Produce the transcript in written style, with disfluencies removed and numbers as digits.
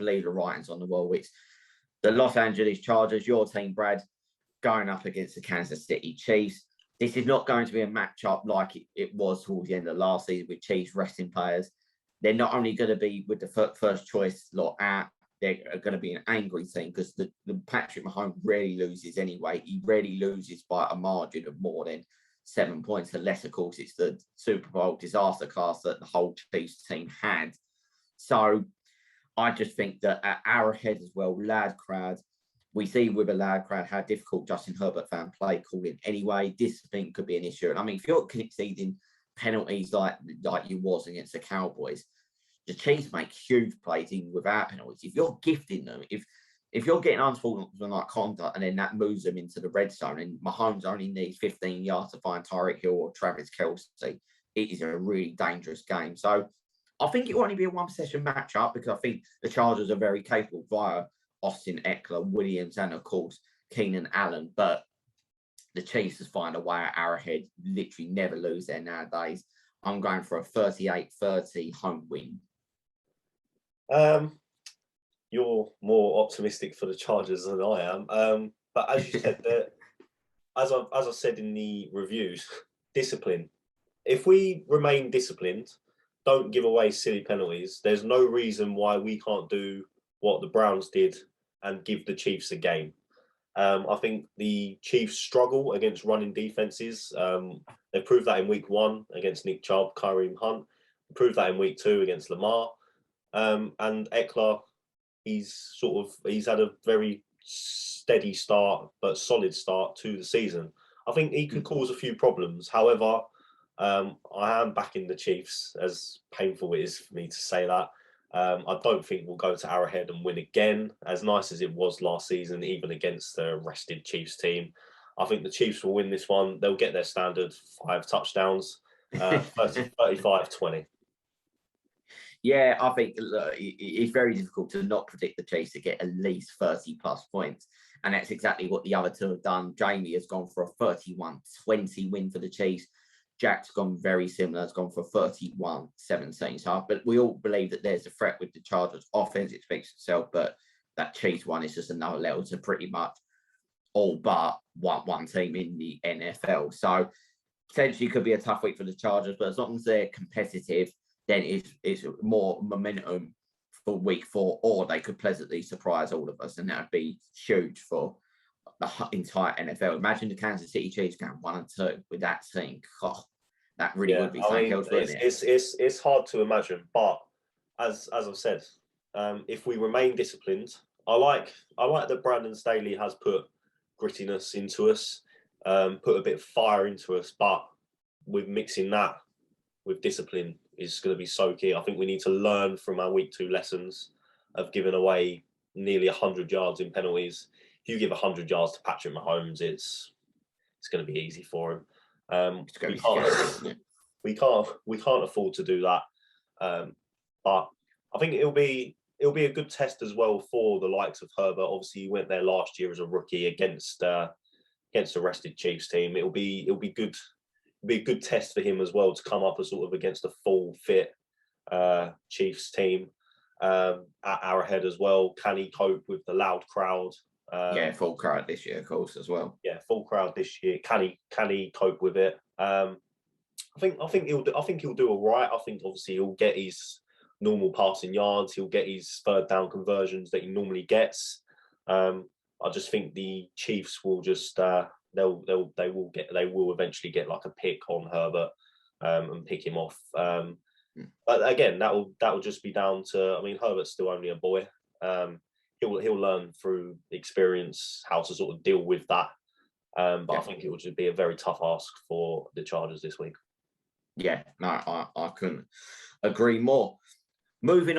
believe the writing's on the wall. It's the Los Angeles Chargers, your team, Brad, going up against the Kansas City Chiefs. This is not going to be a matchup like it was towards the end of last season with Chiefs resting players. They're not only going to be with the first choice lot out, they're going to be an angry team because the Patrick Mahomes rarely loses anyway. He rarely loses by a margin of more than 7 points, unless, of course, it's the Super Bowl disaster class that the whole Chiefs team had. So I just think that at Arrowhead as well, loud crowd, we see with a loud crowd how difficult Justin Herbert found play calling anyway. Discipline could be an issue. And I mean, if you're conceding penalties like you was against the Cowboys, the Chiefs make huge plays even without penalties. If you're gifting them, if you're getting unsportsmanlike conduct and then that moves them into the red zone and Mahomes only needs 15 yards to find Tyreek Hill or Travis Kelce, it is a really dangerous game. So I think it will only be a one-possession matchup because I think the Chargers are very capable via Austin Eckler, Williams, and of course, Keenan Allen. But the Chiefs just find a way at Arrowhead, literally never lose there nowadays. I'm going for a 38-30 home win. You're more optimistic for the Chargers than I am. But as you said, as I said in the reviews, discipline. If we remain disciplined, don't give away silly penalties, there's no reason why we can't do what the Browns did and give the Chiefs a game. I think the Chiefs struggle against running defenses. They proved that in week 1 against Nick Chubb, Kareem Hunt. They proved that in week 2 against Lamar. And Eckler, he's had a very steady start, but solid start to the season. I think he could cause a few problems. However, I am backing the Chiefs, as painful it is for me to say that. I don't think we'll go to Arrowhead and win again, as nice as it was last season, even against the rested Chiefs team. I think the Chiefs will win this one. They'll get their standard 5 touchdowns, 35-20. Yeah, I think it's very difficult to not predict the Chiefs to get at least 30 plus points. And that's exactly what the other two have done. Jamie has gone for a 31-20 win for the Chiefs. Jack's gone very similar. Has gone for 31-17. So, but we all believe that there's a threat with the Chargers offense. It speaks itself, but that Chiefs one is just another level to pretty much all but one team in the NFL. So potentially could be a tough week for the Chargers, but as long as they're competitive, then it's more momentum for week 4, or they could pleasantly surprise all of us, and that would be huge for the entire NFL. Imagine the Kansas City Chiefs going 1-2 with that team. Oh, that really would be something else, wouldn't it? It's hard to imagine, but as I've said, if we remain disciplined, I like that Brandon Staley has put grittiness into us, put a bit of fire into us, but with mixing that with discipline is going to be so key. I think we need to learn from our week 2 lessons of giving away nearly 100 yards in penalties. If you give 100 yards to Patrick Mahomes, it's going to be easy for him. We can't afford to do that. But I think it'll be a good test as well for the likes of Herbert. Obviously, he went there last year as a rookie against a rested Chiefs team. It'll be good. It'll be a good test for him as well to come up as sort of against a full fit Chiefs team at Arrowhead as well. Can he cope with the loud crowd? Full crowd this year, of course, as well. Yeah, full crowd this year. Can he cope with it? I think he'll do all right. I think obviously he'll get his normal passing yards. He'll get his third down conversions that he normally gets. I just think the Chiefs will just they will eventually get like a pick on Herbert and pick him off. But again, that will just be down to. I mean, Herbert's still only a boy. He'll learn through experience how to sort of deal with that. But I think it will just be a very tough ask for the Chargers this week. Yeah, no, I couldn't agree more. Moving on.